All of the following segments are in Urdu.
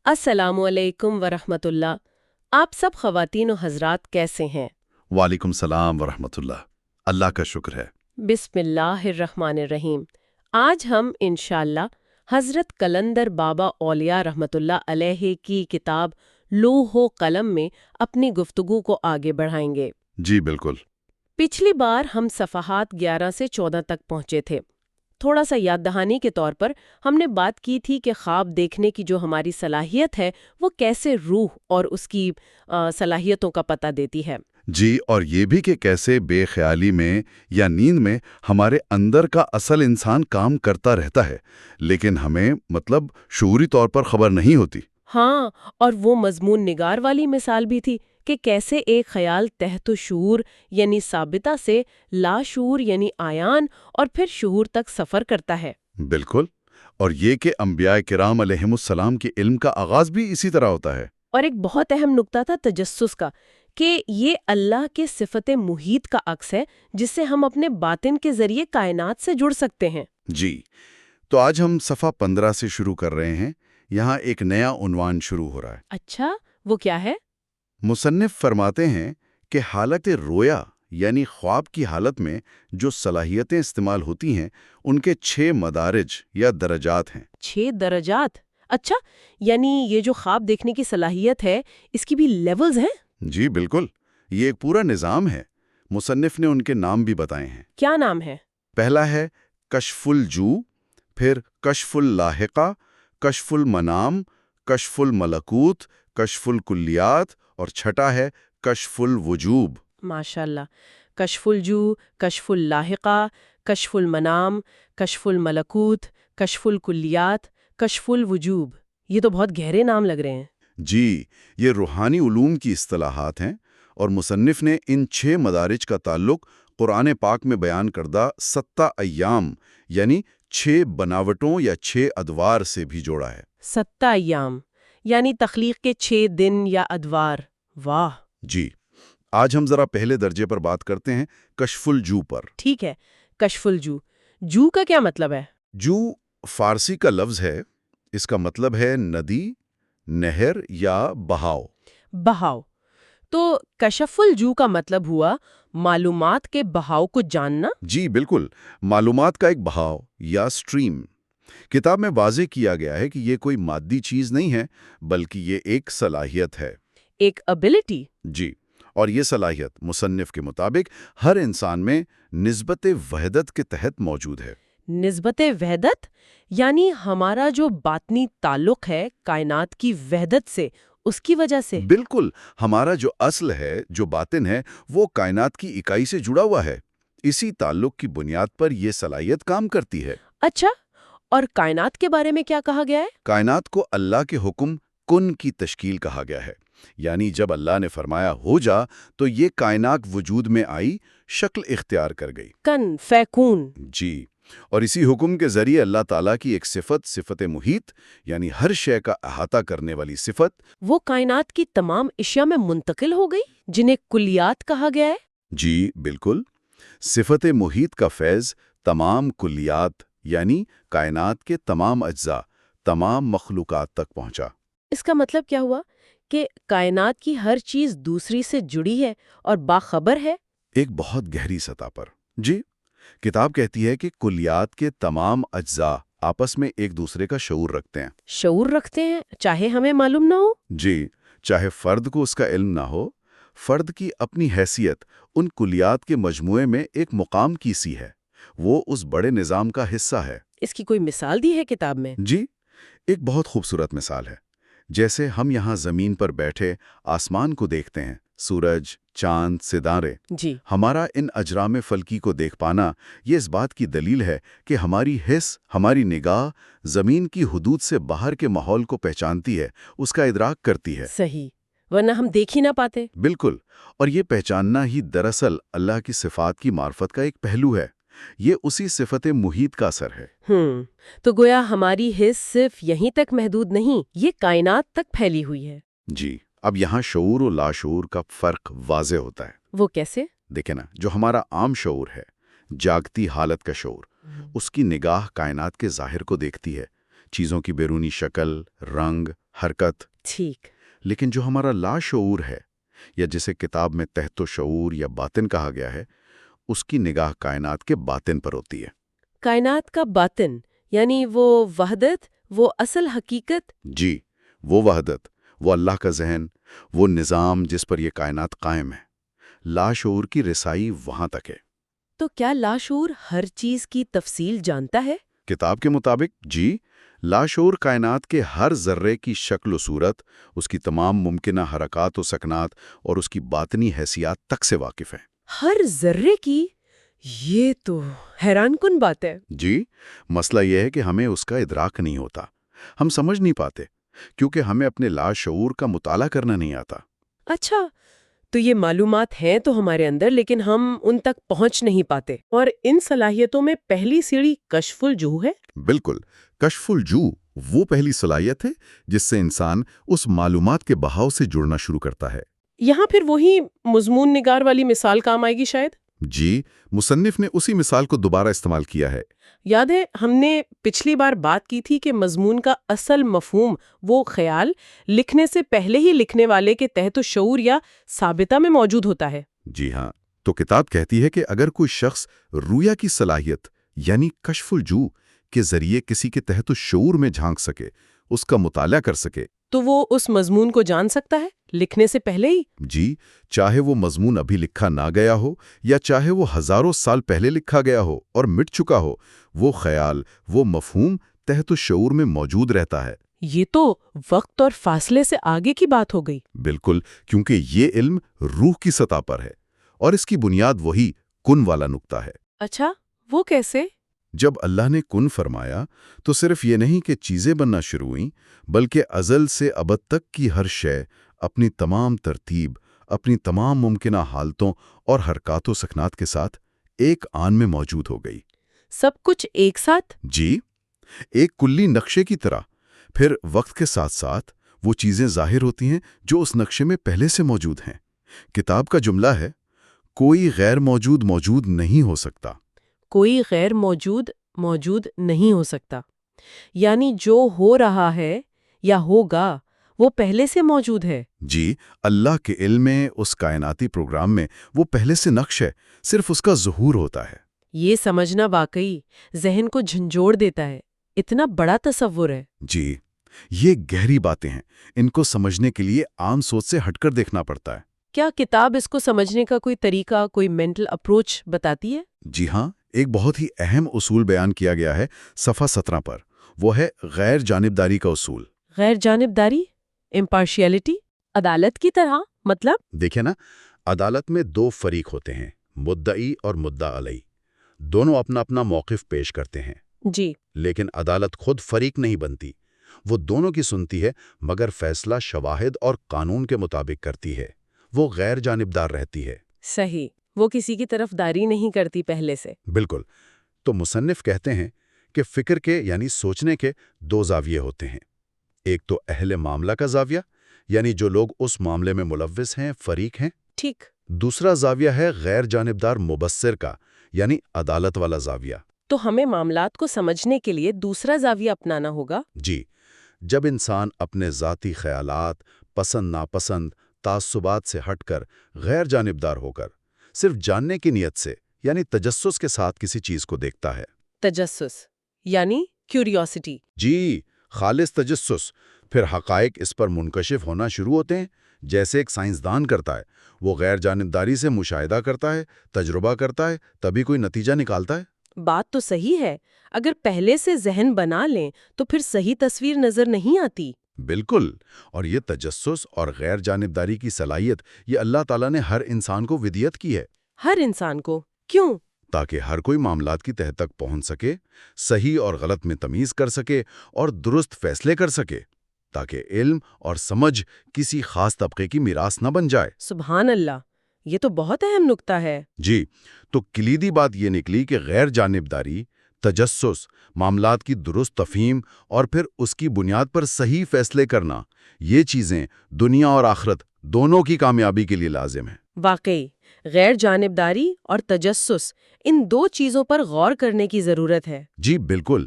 السلام علیکم ورحمۃ اللہ۔ آپ سب خواتین و حضرات کیسے ہیں؟ وعلیکم السلام ورحمۃ اللہ۔ اللہ کا شکر ہے۔ بسم اللہ الرحمن الرحیم۔ آج ہم انشاءاللہ حضرت قلندر بابا اولیاء رحمۃ اللہ علیہ کی کتاب لوح و قلم میں اپنی گفتگو کو آگے بڑھائیں گے۔ جی بالکل۔ پچھلی بار ہم صفحات 11 سے 14 تک پہنچے تھے۔ تھوڑا سا یاد دہانی کے طور پر ہم نے بات کی تھی کہ خواب دیکھنے کی جو ہماری صلاحیت ہے وہ کیسے روح اور اس کی صلاحیتوں کا پتہ دیتی ہے۔ جی، اور یہ بھی کہ کیسے بے خیالی میں یا نیند میں ہمارے اندر کا اصل انسان کام کرتا رہتا ہے، لیکن ہمیں شعوری طور پر خبر نہیں ہوتی۔ ہاں، اور وہ مضمون نگار والی مثال بھی تھی کہ کیسے ایک خیال تحت شعور یعنی ثابتہ سے لاشعور یعنی عیان اور پھر شعور تک سفر کرتا ہے۔ بالکل، اور یہ کہ انبیاء کرام علیہم السلام کے علم کا آغاز بھی اسی طرح ہوتا ہے۔ اور ایک بہت اہم نکتہ تھا تجسس کا، کہ یہ اللہ کے صفت محیط کا عکس ہے جس سے ہم اپنے باطن کے ذریعے کائنات سے جڑ سکتے ہیں۔ جی، تو آج ہم صفحہ 15 سے شروع کر رہے ہیں۔ یہاں ایک نیا عنوان شروع ہو رہا ہے۔ اچھا، وہ کیا ہے؟ مصنف فرماتے ہیں کہ حالت رویا یعنی خواب کی حالت میں جو صلاحیتیں استعمال ہوتی ہیں ان کے 6 مدارج یا درجات ہیں۔ 6 درجات؟ اچھا، یعنی یہ جو خواب دیکھنے کی صلاحیت ہے اس کی بھی لیولز ہیں؟ جی بالکل، یہ ایک پورا نظام ہے۔ مصنف نے ان کے نام بھی بتائے ہیں۔ کیا نام ہے؟ پہلا ہے کشف الجو، پھر کشف اللاحقہ، کشف المنام، کشف الملکوت، کشف الکلیات، اور چھٹا ہے کشف الوجوب۔ ماشاءاللہ، کشف الجو، کشف اللاحقہ، کشف المنام، کشف الملکوت، کشف الکلیات، کشف الوجوب، یہ تو بہت گہرے نام لگ رہے ہیں۔ جی، یہ روحانی علوم کی اصطلاحات ہیں، اور مصنف نے ان 6 مدارج کا تعلق قرآن پاک میں بیان کردہ 7 ایام یعنی 6 بناوٹوں یا 6 ادوار سے بھی جوڑا ہے۔ 7 ایام یعنی تخلیق کے 6 دن یا ادوار۔ واہ! جی، آج ہم ذرا پہلے درجے پر بات کرتے ہیں، کشف الجو پر۔ ٹھیک ہے، کشف الجو۔ جو کا کیا مطلب ہے؟ جو فارسی کا لفظ ہے، اس کا مطلب ہے ندی، نہر یا بہاؤ۔ بہاؤ۔ تو کشف الجو کا مطلب ہوا معلومات کے بہاؤ کو جاننا؟ جی بالکل، معلومات کا ایک بہاؤ یا سٹریم۔ کتاب میں واضح کیا گیا ہے کہ یہ کوئی مادی چیز نہیں ہے، بلکہ یہ ایک صلاحیت ہے۔ ایک ابیلٹی۔ جی، اور یہ صلاحیت مصنف کے مطابق ہر انسان میں نسبت وحدت کے تحت موجود ہے۔ نسبت وحدت یعنی ہمارا جو باطنی تعلق ہے کائنات کی وحدت سے، اس کی وجہ سے؟ بالکل، ہمارا جو اصل ہے، جو باطن ہے، وہ کائنات کی اکائی سے جڑا ہوا ہے۔ اسی تعلق کی بنیاد پر یہ صلاحیت کام کرتی ہے۔ اچھا، اور کائنات کے بارے میں کیا کہا گیا ہے؟ کائنات کو اللہ کے حکم کن کی تشکیل کہا گیا ہے، یعنی جب اللہ نے فرمایا ہو جا تو یہ کائنات وجود میں آئی، شکل اختیار کر گئی۔ کن فیکون۔ جی، اور اسی حکم کے ذریعے اللہ تعالیٰ کی ایک صفت محیط یعنی ہر شے کا احاطہ کرنے والی صفت، وہ کائنات کی تمام اشیاء میں منتقل ہو گئی جنہیں کلیات کہا گیا ہے؟ جی بالکل، صفت محیط کا فیض تمام کلیات یعنی کائنات کے تمام اجزاء، تمام مخلوقات تک پہنچا۔ اس کا مطلب کیا ہوا؟ کہ کائنات کی ہر چیز دوسری سے جڑی ہے اور باخبر ہے؟ ایک بہت گہری سطح پر۔ جی، کتاب کہتی ہے کہ کلیات کے تمام اجزاء آپس میں ایک دوسرے کا شعور رکھتے ہیں۔ شعور رکھتے ہیں چاہے ہمیں معلوم نہ ہو؟ جی، چاہے فرد کو اس کا علم نہ ہو، فرد کی اپنی حیثیت ان کلیات کے مجموعے میں ایک مقام کی سی ہے، وہ اس بڑے نظام کا حصہ ہے۔ اس کی کوئی مثال دی ہے کتاب میں؟ جی، ایک بہت خوبصورت مثال ہے۔ جیسے ہم یہاں زمین پر بیٹھے آسمان کو دیکھتے ہیں، سورج، چاند، ستارے۔ جی، ہمارا ان اجرام فلکی کو دیکھ پانا یہ اس بات کی دلیل ہے کہ ہماری حس، ہماری نگاہ زمین کی حدود سے باہر کے ماحول کو پہچانتی ہے، اس کا ادراک کرتی ہے۔ صحیح، ورنہ ہم دیکھ ہی نہ پاتے۔ بالکل، اور یہ پہچاننا ہی دراصل اللہ کی صفات کی معرفت کا ایک پہلو ہے۔ یہ اسی صفت محیط کا اثر ہے۔ تو گویا ہماری حس صرف یہیں تک محدود نہیں، یہ کائنات تک پھیلی ہوئی ہے۔ جی، اب یہاں شعور و لاشعور کا فرق واضح ہوتا ہے۔ وہ کیسے؟ دیکھیں نا، جو ہمارا عام شعور ہے، جاگتی حالت کا شعور، اس کی نگاہ کائنات کے ظاہر کو دیکھتی ہے، چیزوں کی بیرونی شکل، رنگ، حرکت. ٹھیک. لیکن جو ہمارا لاشعور ہے، یا جسے کتاب میں تحت و شعور یا باطن کہا گیا ہے، اس کی نگاہ کائنات کے باطن پر ہوتی ہے. کائنات کا باطن یعنی وہ وحدت، وہ اصل حقیقت. جی، وہ وحدت، وہ اللہ کا ذہن، وہ نظام جس پر یہ کائنات قائم ہے. لاشعور کی رسائی وہاں تک ہے. تو کیا لاشعور ہر چیز کی تفصیل جانتا ہے؟ کتاب کے مطابق جی، لاشعور کائنات کے ہر ذرے کی شکل و صورت، اس کی تمام ممکنہ حرکات و سکنات اور اس کی باطنی حیثیات تک سے واقف ہے. ہر ذرے کی؟ یہ تو حیران کن بات ہے. جی، مسئلہ یہ ہے کہ ہمیں اس کا ادراک نہیں ہوتا. ہم سمجھ نہیں پاتے کیونکہ ہمیں اپنے لاشعور کا مطالعہ کرنا نہیں آتا. اچھا، تو یہ معلومات ہیں تو ہمارے اندر، لیکن ہم ان تک پہنچ نہیں پاتے. اور ان صلاحیتوں میں پہلی سیڑھی کشف الجو ہے؟ بالکل، کشف الجو وہ پہلی صلاحیت ہے جس سے انسان اس معلومات کے بہاؤ سے جڑنا شروع کرتا ہے. یہاں پھر وہی مضمون نگار والی مثال کام آئے گی شاید؟ جی، مصنف نے اسی مثال کو دوبارہ استعمال کیا ہے. یاد ہے ہم نے پچھلی بار بات کی تھی کہ مضمون کا اصل مفہوم وہ خیال لکھنے سے پہلے ہی لکھنے والے کے تحت شعور یا ثابتہ میں موجود ہوتا ہے. جی ہاں، تو کتاب کہتی ہے کہ اگر کوئی شخص رویا کی صلاحیت یعنی کشف الجو کے ذریعے کسی کے تحت شعور میں جھانک سکے، اس کا مطالعہ کر سکے، تو وہ اس مضمون کو جان سکتا ہے لکھنے سے پہلے ہی؟ جی، چاہے وہ مضمون ابھی لکھا نہ گیا ہو یا چاہے وہ ہزاروں سال پہلے لکھا گیا ہو اور مٹ چکا ہو، وہ خیال، وہ مفہوم تحت شعور میں موجود رہتا ہے. یہ تو وقت اور فاصلے سے آگے کی بات ہو گئی. بالکل، کیونکہ یہ علم روح کی سطح پر ہے اور اس کی بنیاد وہی کن والا نقطہ ہے. اچھا، وہ کیسے؟ جب اللہ نے کن فرمایا تو صرف یہ نہیں کہ چیزیں بننا شروع ہوئیں، بلکہ ازل سے ابد تک کی ہر شے اپنی تمام ترتیب، اپنی تمام ممکنہ حالتوں اور حرکات و سکنات کے ساتھ ایک آن میں موجود ہو گئی. سب کچھ ایک ساتھ؟ جی، ایک کلی نقشے کی طرح. پھر وقت کے ساتھ ساتھ وہ چیزیں ظاہر ہوتی ہیں جو اس نقشے میں پہلے سے موجود ہیں. کتاب کا جملہ ہے، کوئی غیر موجود موجود نہیں ہو سکتا. کوئی غیر موجود موجود نہیں ہو سکتا، یعنی جو ہو رہا ہے یا ہوگا وہ پہلے سے موجود ہے. جی، اللہ کے علم میں، اس کائناتی پروگرام میں وہ پہلے سے نقش ہے، صرف اس کا ظہور ہوتا ہے. یہ سمجھنا واقعی ذہن کو جھنجھوڑ دیتا ہے. اتنا بڑا تصور ہے. جی، یہ گہری باتیں ہیں. ان کو سمجھنے کے لیے عام سوچ سے ہٹ کر دیکھنا پڑتا ہے. کیا کتاب اس کو سمجھنے کا کوئی طریقہ، کوئی مینٹل اپروچ بتاتی ہے؟ جی ہاں، ایک بہت ہی اہم اصول بیان کیا گیا ہے صفحہ 17 پر. وہ ہے غیر جانبداری کا اصول. غیر جانبداری؟ امپارشیلٹی؟ عدالت کی طرح؟ مطلب؟ دیکھیں نا، عدالت میں دو فریق ہوتے ہیں، مدعی اور مدعا علیہ. دونوں اپنا اپنا موقف پیش کرتے ہیں. جی. لیکن عدالت خود فریق نہیں بنتی. وہ دونوں کی سنتی ہے، مگر فیصلہ شواہد اور قانون کے مطابق کرتی ہے. وہ غیر جانبدار رہتی ہے. صحیح، وہ کسی کی طرف داری نہیں کرتی پہلے سے. بالکل. تو مصنف کہتے ہیں کہ فکر کے یعنی سوچنے کے دو زاویے ہوتے ہیں. ایک تو اہل معاملہ کا زاویہ، یعنی جو لوگ اس معاملے میں ملوث ہیں، فریق ہیں. ٹھیک. دوسرا زاویہ ہے غیر جانبدار مبصر کا، یعنی عدالت والا زاویہ. تو ہمیں معاملات کو سمجھنے کے لیے دوسرا زاویہ اپنانا ہوگا. جی، جب انسان اپنے ذاتی خیالات، پسند ناپسند، تعصبات سے ہٹ کر، غیر جانبدار ہو کر، صرف جاننے کی نیت سے یعنی تجسس کے ساتھ کسی چیز کو دیکھتا ہے. تجسس یعنی کیوریوسٹی. جی، خالص تجسس. پھر حقائق اس پر منکشف ہونا شروع ہوتے ہیں، جیسے ایک سائنسدان کرتا ہے. وہ غیر جانبداری سے مشاہدہ کرتا ہے، تجربہ کرتا ہے، تبھی کوئی نتیجہ نکالتا ہے. بات تو صحیح ہے. اگر پہلے سے ذہن بنا لیں تو پھر صحیح تصویر نظر نہیں آتی. بالکل. اور یہ تجسس اور غیر جانبداری کی صلاحیت یہ اللہ تعالیٰ نے ہر انسان کو ودیت کی ہے. ہر انسان کو؟ کیوں؟ تاکہ ہر کوئی معاملات کی تہ تک پہنچ سکے، صحیح اور غلط میں تمیز کر سکے اور درست فیصلے کر سکے، تاکہ علم اور سمجھ کسی خاص طبقے کی میراث نہ بن جائے. سبحان اللہ، یہ تو بہت اہم نکتہ ہے. جی، تو کلیدی بات یہ نکلی کہ غیر جانبداری، تجسس، معاملات کی درست تفہیم اور پھر اس کی بنیاد پر صحیح فیصلے کرنا، یہ چیزیں دنیا اور آخرت دونوں کی کامیابی کے لیے لازم ہیں. واقعی، غیر جانبداری اور تجسس، ان دو چیزوں پر غور کرنے کی ضرورت ہے. جی بالکل.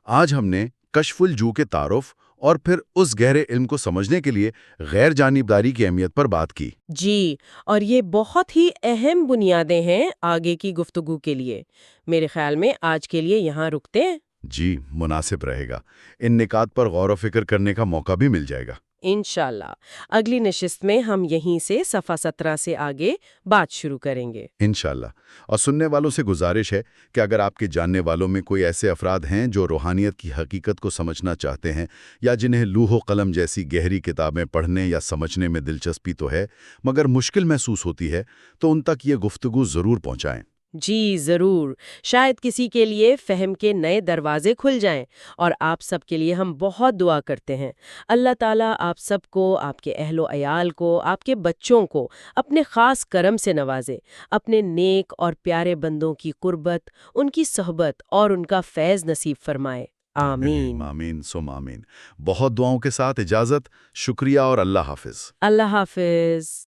آج ہم نے کشف الجو کے تعارف اور پھر اس گہرے علم کو سمجھنے کے لیے غیر جانبداری کی اہمیت پر بات کی۔ جی، اور یہ بہت ہی اہم بنیادیں ہیں آگے کی گفتگو کے لیے۔ میرے خیال میں آج کے لیے یہاں رکتے ہیں۔ جی، مناسب رہے گا۔ ان نکات پر غور و فکر کرنے کا موقع بھی مل جائے گا۔ انشاءاللہ اگلی نشست میں ہم یہیں سے صفحہ 17 سے آگے بات شروع کریں گے۔ انشاءاللہ۔ اور سننے والوں سے گزارش ہے کہ اگر آپ کے جاننے والوں میں کوئی ایسے افراد ہیں جو روحانیت کی حقیقت کو سمجھنا چاہتے ہیں یا جنہیں لوح و قلم جیسی گہری کتابیں پڑھنے یا سمجھنے میں دلچسپی تو ہے مگر مشکل محسوس ہوتی ہے تو ان تک یہ گفتگو ضرور پہنچائیں۔ جی ضرور، شاید کسی کے لیے فہم کے نئے دروازے کھل جائیں، اور آپ سب کے لیے ہم بہت دعا کرتے ہیں۔ اللہ تعالیٰ آپ سب کو، آپ کے اہل و عیال کو، آپ کے بچوں کو اپنے خاص کرم سے نوازے، اپنے نیک اور پیارے بندوں کی قربت، ان کی صحبت اور ان کا فیض نصیب فرمائے۔ آمین۔ آمین ثم آمین۔ بہت دعاؤں کے ساتھ اجازت، شکریہ اور اللہ حافظ۔ اللہ حافظ۔